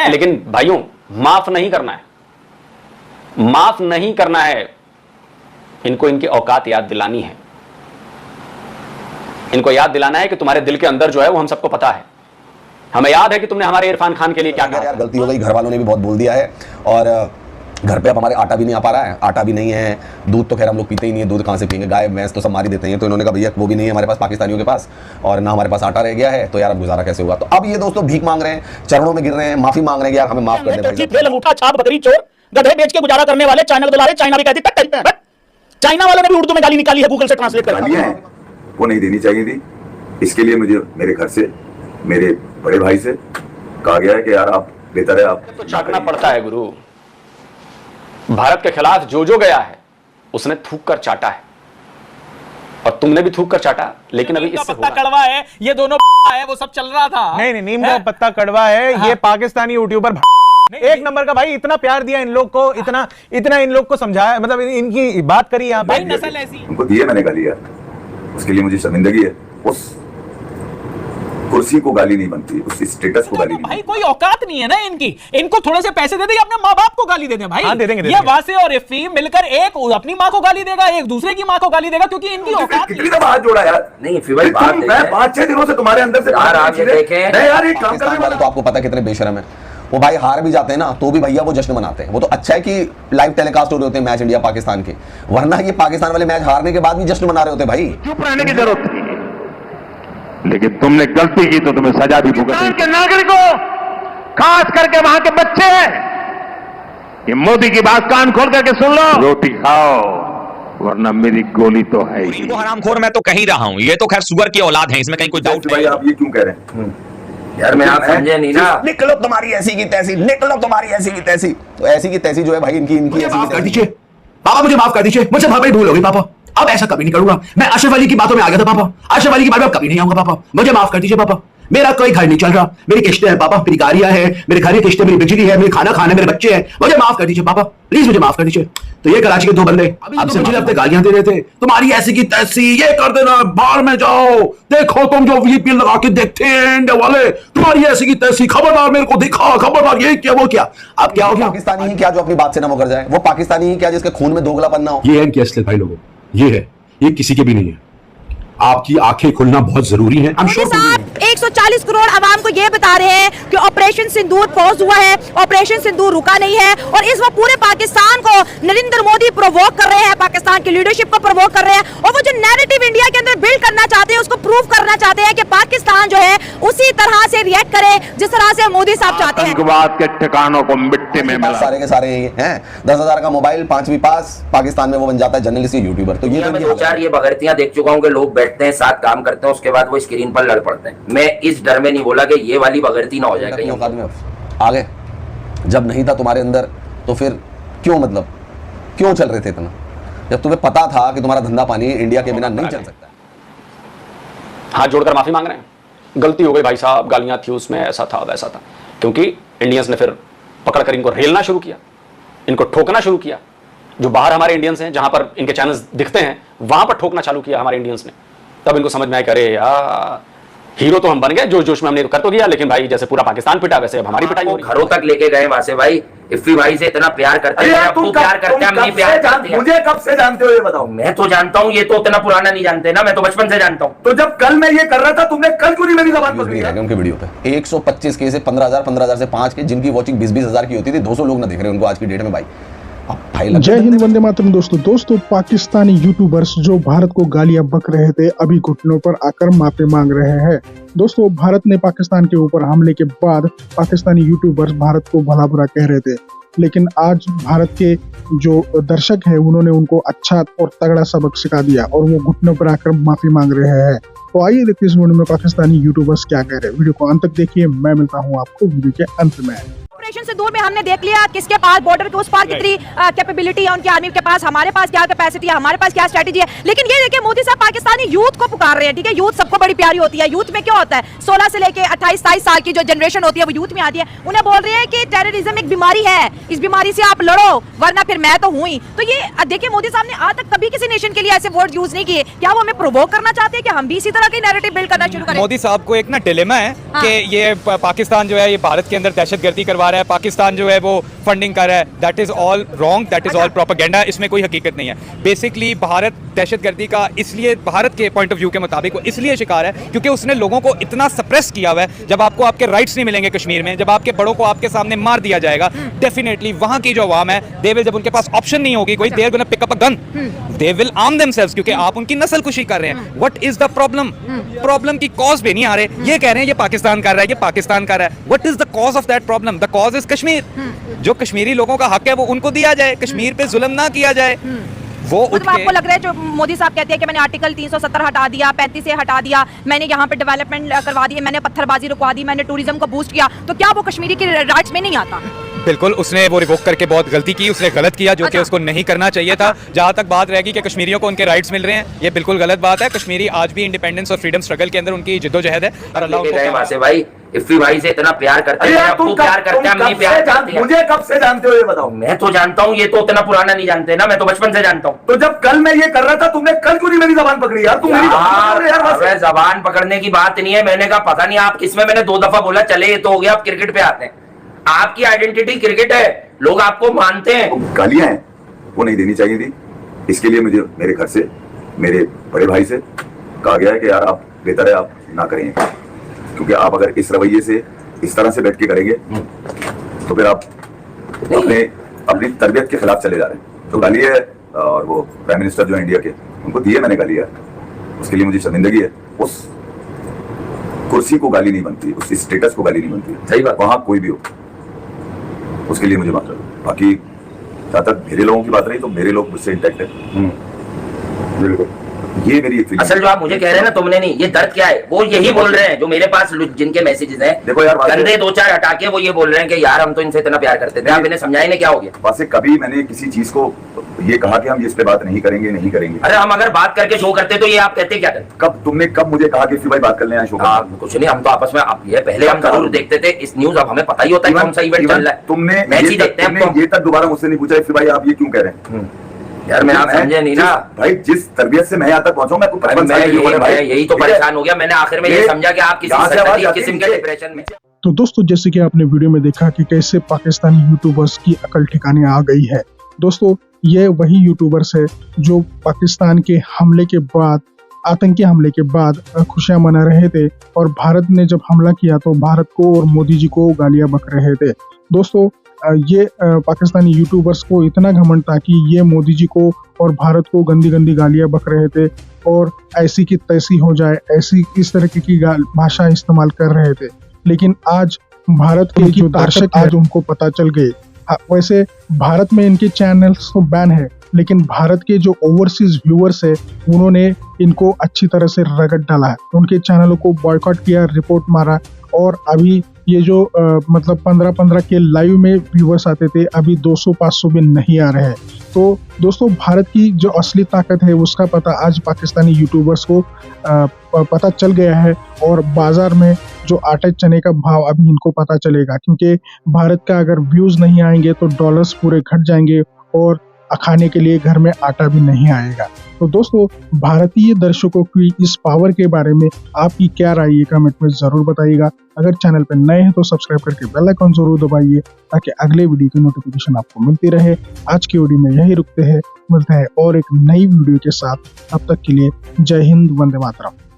हैं। लेकिन भाइयों माफ नहीं करना है, माफ नहीं करना है। इनको इनकी औकात याद दिलानी है। इनको याद दिलाना है कि तुम्हारे दिल के अंदर जो है वो हम सबको पता है। हमें याद है कि तुमने हमारे इरफान खान के लिए क्या कहा। यार गलती हो गई, घर वालों ने भी बहुत बोल दिया है और घर पे अब हमारे आटा भी नहीं आ पा रहा है, आटा भी नहीं है, दूध तो खैर हम लोग पीते ही नहीं है, दूध कहाँ से पियेंगे, गाय भैंस तो सब मार ही देते हैं। तो इन्होंने कहा भैया वो भी नहीं है हमारे पास पाकिस्तानियों के पास, और ना हमारे पास आटा रह गया है, तो यार अब गुजारा कैसे होगा। तो अब ये दोस्तों भीख मांग रहे हैं, चरणों में गिर रहे हैं, माफी मांग रहे हैं, यार हमें माफ कर दे। अंगूठा छाप बकरी चोर गधे बेच के गुजारा करने वाले चाइना को बुला, चाइना भी कहती है, चाइना वालों ने भी उर्दू में गाली निकाली है, गूगल से ट्रांसलेट कर। वो नहीं देनी चाहिए थी। इसके लिए मुझे मेरे घर से, मेरे बड़े भाई से कहा गया है कि यार आप बेहतर है आप तो चाटना पड़ता है गुरु। भारत के खिलाफ जो जो गया है उसने थूक कर चाटा है, और तुमने भी थूक कर चाटा, लेकिन अभी इससे पत्ता कड़वा है, ये दोनों है, वो सब चल रहा था। नहीं, नीम का पत्ता कड़वा है, ये पाकिस्तानी यूट्यूबर एक नंबर का भाई, इतना प्यार दिया इन लोग को, इतना इन लोग को समझाया, मतलब इनकी बात करी यहाँ पे। नस्ल ऐसी उनको दिए, मैंने गाली यार, उसके लिए मुझे शर्मिंदगी है। उस कुर्सी को गाली नहीं बनती, उस स्टेटस को गाली नहीं। भाई कोई औकात नहीं है ना इनकी, इनको थोड़े से पैसे दे दे, अपने माँ बाप को गाली दे दे भाई। हाँ, दे देंगे। ये वासे और इफ्फी मिलकर एक अपनी माँ को गाली देगा, एक दूसरे की माँ को गाली देगा, क्योंकि इनकी औकात कितनी दफा हाथ जोड़ा यार। नहीं इफ्फी भाई बात मैं 5-6 दिनों से तुम्हारे अंदर से यार आप ये देखें यार, एक काम करने वाला तो आपको पता है कितने बेशरम है वो भाई, हार भी जाते हैं ना तो भी भैया वो जश्न मनाते हैं। वो तो अच्छा है कि लाइव टेलीकास्ट हो रहे होते हैं मैच इंडिया पाकिस्तान के, वरना ये पाकिस्तान वाले मैच हारने के बाद भी जश्न मना रहे होते भाई। चुप रहने की जरूरत नहीं है, लेकिन तुमने गलती की तो तुम्हें सजा भी भुगतनी के नागरिकों, खास करके वहां के बच्चे, ये मोदी की बात कान खोल करके सुन लो, रोटी खाओ वरना मेरी गोली तो है ही। वो हरामखोर मैं तो कह ही रहा हूं, ये तो खैर सुअर की औलाद है, इसमें कहीं कोई डाउट भाई। आप ये क्यों कह रहे हैं यार, मैं आप समझे नहीं ना। निकलो तुम्हारी ऐसी की तैसी, निकलो तुम्हारी ऐसी की तैसी। तो ऐसी की तैसी जो है भाई इनकी ऐसी माफ कर दीजिए पापा, मुझे माफ कर दीजिए, मुझसे बहुत बड़ी भूल हो गई पापा, अब ऐसा कभी नहीं करूंगा। मैं अशरफ अली की बातों में आ गया था पापा, अशरफ अली की बात में अब कभी नहीं आऊंगा पापा, मुझे माफ कर दीजिए पापा। मेरा कोई घर नहीं चल रहा, मेरी किस्तें हैं पापा, मेरी गाड़ियां हैं, मेरे घर की किस्तें, मेरी बिजली है, मेरे खाना खाने, मेरे बच्चे हैं, मुझे माफ कर दीजिए पापा, प्लीज मुझे माफ कर दीजिए। तो ये कराची के 2 बंदे आपसे मुझे अपने गालियां दे रहे थे, तुम्हारी ऐसी की तैसी, ये कर देना, बाहर में जाओ, देखो तुम जो वीपीएल लगा के देखते हैं इंडिया वाले, तुम्हारी ऐसी की तैसी, खबरदार मेरे को दिखा, खबरदार ये क्या वो क्या। अब क्या हो गया, पाकिस्तानी ही क्या जो अपनी बात से ना मुकर जाए, वो पाकिस्तानी ही क्या जिसके खून में दोगलापन ना हो। ये है इनकी असलियत भाई लोगों, ये है, ये किसी के भी नहीं है। आपकी आंखें खुलना बहुत जरूरी है। साहब 140 करोड़ आवाम को ये बता रहे हैं कि ऑपरेशन सिंदूर पॉज हुआ है, ऑपरेशन सिंदूर रुका नहीं है, और इस वक्त पूरे पाकिस्तान को नरेंद्र मोदी प्रोवोक कर रहे हैं, पाकिस्तान की लीडरशिप को प्रोवोक कर रहे हैं, और वो जो नैरेटिव इंडिया के अंदर बिल्ड करना चाहते हैं, उसको प्रूव करना चाहते हैं कि पाकिस्तान जो है उसी तरह से रिएक्ट करे जिस तरह से मोदी साहब चाहते हैं। आतंकवाद के ठिकानों को मिट्टी में मिला, सारे के सारे हैं 10,000 का मोबाइल, 5वीं पास, पाकिस्तान में वो बन जाता है जर्नलिस्ट, यूट्यूबर। तो ये 2-4 ये बगैरतियां देख चुका हूँ कि लोग बैठते हैं, साथ काम करते हैं, उसके बाद वो स्क्रीन पर लड़ पड़ते हैं। मैं इस डर में नहीं बोला कि ये वाली बगैरती ना हो जाए कहीं। औकात में आगे जब नहीं था तुम्हारे अंदर, तो फिर क्यों, मतलब क्यों चल रहे थे इतना, जब तुम्हें पता था कि तुम्हारा धंधा पानी इंडिया के बिना नहीं चल सकता। हाथ जोड़कर माफी मांग रहे हैं, गलती हो गई भाई साहब, गालियां थी उसमें, ऐसा था वैसा था, क्योंकि इंडियंस ने फिर पकड़कर इनको रेलना शुरू किया, इनको ठोकना शुरू किया। जो बाहर हमारे इंडियंस हैं, जहां पर इनके चैनल्स दिखते हैं, वहां पर ठोकना चालू किया हमारे इंडियंस ने। तब इनको समझ में आया, करे यार हीरो तो हम बन गए, जोश में हमने कर तो गया, लेकिन भाई जैसे पूरा पाकिस्तान पिटा वैसे अब हमारी पिटाई हो रही है। घरों तक लेके गए वहां से भाई, इफ्फी भाई से इतना प्यार करते हैं, आपको प्यार करते हैं, हम प्यार करते हैं। मुझे कब से जानते हो ये बताओ। मैं तो जानता हूँ, ये तो उतना पुराना नहीं जानते ना, मैं तो बचपन से जानता हूँ। तो जब कल मैं ये कर रहा था, तुमने कल क्यों नहीं मेरी जबान पकड़ी? उनके वीडियो पे 125 के से 15,000 से 5 के, जिनकी वॉचिंग 20-20 हजार की होती थी, 200 लोग ना देख रहे उनको आज की डेट में भाई। जय हिंद, वंदे मातरम। दोस्तों पाकिस्तानी यूट्यूबर्स जो भारत को गालियां बक रहे थे, अभी घुटनों पर आकर माफी मांग रहे हैं। दोस्तों भारत ने पाकिस्तान के ऊपर हमले के बाद पाकिस्तानी यूट्यूबर्स भारत को भला बुरा कह रहे थे, लेकिन आज भारत के जो दर्शक हैं उन्होंने उनको अच्छा और तगड़ा सबक सिखा दिया और वो घुटनों पर आकर माफी मांग रहे हैं। तो आइए देखते हैं इस वीडियो में पाकिस्तानी यूट्यूबर्स क्या कह रहे हैं। वीडियो को अंत तक देखिए, मैं मिलता हूँ आपको वीडियो के अंत में। ऑपरेशन सिंदूर में हमने देख लिया किसके पास बॉर्डर के उस पार कितनी कैपेबिलिटी है उनकी आर्मी के पास, हमारे पास क्या कैपेसिटी है, हमारे पास क्या स्ट्रेटेजी है। लेकिन ये देखिए मोदी साहब पाकिस्तानी यूथ को पुकार रहे हैं, ठीक है, यूथ सबको बड़ी प्यारी होती है। यूथ में क्या होता है, 16 से लेके 28-27 साल की जो जनरेशन होती है वो यूथ में आती है। उन्हें बोल रहे हैं कि टेररिज्म एक बीमारी है, इस बीमारी से आप लड़ो वरना फिर मैं तो हूं ही। तो ये देखिए मोदी साहब ने आज तक कभी किसी नेशन के लिए ऐसे वर्ड यूज नहीं किए। क्या वो हमें प्रोवोक करना चाहते हैं कि हम भी इसी तरह की नैरेटिव बिल्ड करना शुरू करें? मोदी साहब को एक ना डिलेमा है कि ये पाकिस्तान जो है ये भारत के अंदर दहशतगर्दी करवा रहा है, पाकिस्तान जो है वो फंडिंग कर रहा है। That is all wrong, that is all propaganda, इसमें कोई हकीकत नहीं है। बेसिकली भारत दहशतगर्दी का इसलिए भारत के पॉइंट ऑफ व्यू के मुताबिक वो इसलिए शिकार है क्योंकि उसने लोगों को इतना सप्रेस किया हुआ है। जब आपको आपके राइट्स नहीं मिलेंगे कश्मीर में, जब आपके बड़ों को आपके सामने मार दिया जाएगा, डेफिनेटली वहां की जो अवाम है दे विल, जब उनके पास ऑप्शन नहीं होगी कोई, they are gonna pick up a gun, they will arm themselves क्योंकि आप उनकी नस्ल कुशी कर रहे हैं। What is the problem? Problem की कॉज पे नहीं आ रहे, ये कह रहे हैं ये पाकिस्तान कर रहा है, ये पाकिस्तान कर रहा है। What is the cause of that problem? The cause is Kashmir. जो कश्मीरी लोगों का हक है वो उनको दिया जाए, कश्मीर पे जुल्म ना किया जाए। वो मतलब आपको लग रहा है जो मोदी साहब कहते हैं कि मैंने आर्टिकल 370 हटा दिया, 35 से हटा दिया, मैंने यहाँ पे डेवलपमेंट करवा दी, मैंने पत्थरबाजी रुकवा दी, मैंने टूरिज्म को बूस्ट किया, तो क्या वो कश्मीरी के राइट्स में नहीं आता? बिल्कुल, उसने वो रिवोक करके बहुत गलती की, उसने गलत किया जो कि उसको नहीं करना चाहिए था। जहाँ तक बात रहेगी कि कश्मीरियों को उनके राइट्स मिल रहे हैं, ये बिल्कुल गलत बात है। कश्मीरी आज भी इंडिपेंडेंस और फ्रीडम स्ट्रगल के अंदर उनकी जिद्दोजहद है और अल्लाह उनको भाई इफ्फी भाई से इतना प्यार करते हैं, आपको प्यार करते हैं, हम नहीं प्यार करते हैं। मुझे कब से जानते हो ये बताओ? मैं तो जानता हूँ, ये तो उतना पुराना नहीं जानते ना, मैं तो बचपन से जानता हूँ। तो जब कल मैं ये कर रहा था तुमने कल क्यों नहीं मेरी जबान पकड़ी यार? तुम मेरी यार जबान पकड़ने की बात नहीं है, मैंने कहा पता नहीं आप किसमें, मैंने 2 दफा बोला चले ये तो हो गया, आप क्रिकेट पे आते हैं। आपकी आइडेंटिटी क्रिकेट है, लोग आपको मानते हैं। गालियां हैं वो नहीं देनी चाहिए थी, इसके लिए मुझे मेरे घर से, मेरे बड़े भाई से कहा गया है कि यार आप बेहतर है आप ना करेंगे, क्योंकि आप अगर इस रवैये से इस तरह से बैठ के करेंगे तो फिर आप अपनी तरबियत के खिलाफ चले जा रहे हैं। तो गाली है, और वो प्राइम मिनिस्टर जो है इंडिया के, उनको दिए मैंने गाली है, उसके लिए मुझे शर्मिंदगी है। उस कुर्सी को गाली नहीं बनती, उस स्टेटस को गाली नहीं बनती। सही बात, वहां कोई भी हो उसके लिए मुझे माफ करो। बाकी जहां तक मेरे लोगों की बात रही तो मेरे लोग मुझसे इंटैक्ट है, बिल्कुल। ये मेरी असल जो आप मुझे कह रहे हैं ना, तुमने नहीं, ये दर्द क्या है वो यही बोल रहे हैं जो मेरे पास जिनके मैसेजेस हैं। देखो यार, गंदे 2-4 हटा के वो ये बोल रहे हैं कि यार हम तो इनसे इतना प्यार करते थे, आप इन्हें समझाए नहीं क्या हो गया? वैसे कभी मैंने किसी चीज को ये कहा कि हम इस पे बात नहीं करेंगे, नहीं करेंगे। अरे हम अगर बात करके शो करते तो ये आप कहते क्या करते? कब मुझे कहा कि भाई बात कर लें शो? कुछ नहीं, हम तो आपस में आप ये पहले हम जरूर देखते थे इस न्यूज, अब हमें पता ही होता है कौन सा इवेंट चल रहा है। तुमने मैच ही देखते हैं, ये तक दोबारा मुझसे नहीं पूछा कि भाई आप ये क्यों कह रहे हैं? यार मैं आप समझे नहीं ना भाई, जिस तरबियत से मैं यहाँ तक पहुंचा, मैं यही तो परेशान हो गया। मैंने आखिर में ये समझा कि आप किसी किस्म के डिप्रेशन में। तो दोस्तों, जैसे कि आपने वीडियो में देखा कि कैसे पाकिस्तानी यूट्यूबर्स की अकल ठिकाने आ गई है। दोस्तों, ये वही यूट्यूबर्स है जो पाकिस्तान के हमले के बाद, आतंकी हमले के बाद खुशियां मना रहे थे, और भारत ने जब हमला किया तो भारत को और मोदी जी को गालियां बक रहे थे। दोस्तों, ये पाकिस्तानी यूट्यूबर्स को इतना घमंड था कि ये मोदी जी को और भारत को गंदी गंदी गालियां बक रहे थे और ऐसी की तैसी हो जाए, ऐसी इस तरह की भाषा इस्तेमाल कर रहे थे। लेकिन आज भारत के जो दर्शक आज उनको पता चल गए। वैसे भारत में इनके चैनल्स तो बैन है, लेकिन भारत के जो ओवरसीज व्यूअर्स है उन्होंने इनको अच्छी तरह से रगड़ डाला है, उनके चैनलों को बॉयकॉट किया, रिपोर्ट मारा। और अभी ये जो मतलब 15-15 के लाइव में व्यूअर्स आते थे, अभी 200-500 भी नहीं आ रहे हैं। तो दोस्तों, भारत की जो असली ताकत है उसका पता आज पाकिस्तानी यूट्यूबर्स को पता चल गया है, और बाजार में जो आटे चने का भाव अभी इनको पता चलेगा, क्योंकि भारत का अगर व्यूज नहीं आएंगे तो डॉलर्स पूरे घट जाएंगे और खाने के लिए घर में आटा भी नहीं आएगा। तो दोस्तों, भारतीय दर्शकों की इस पावर के बारे में आपकी क्या राय है कमेंट में जरूर बताइएगा। अगर चैनल पर नए हैं तो सब्सक्राइब करके बेल आइकन जरूर दबाइए ताकि अगले वीडियो की नोटिफिकेशन आपको मिलती रहे। आज की वीडियो में यही रुकते हैं, मिलते हैं और एक नई वीडियो के साथ। तब तक के लिए जय हिंद, वंदे मातरम।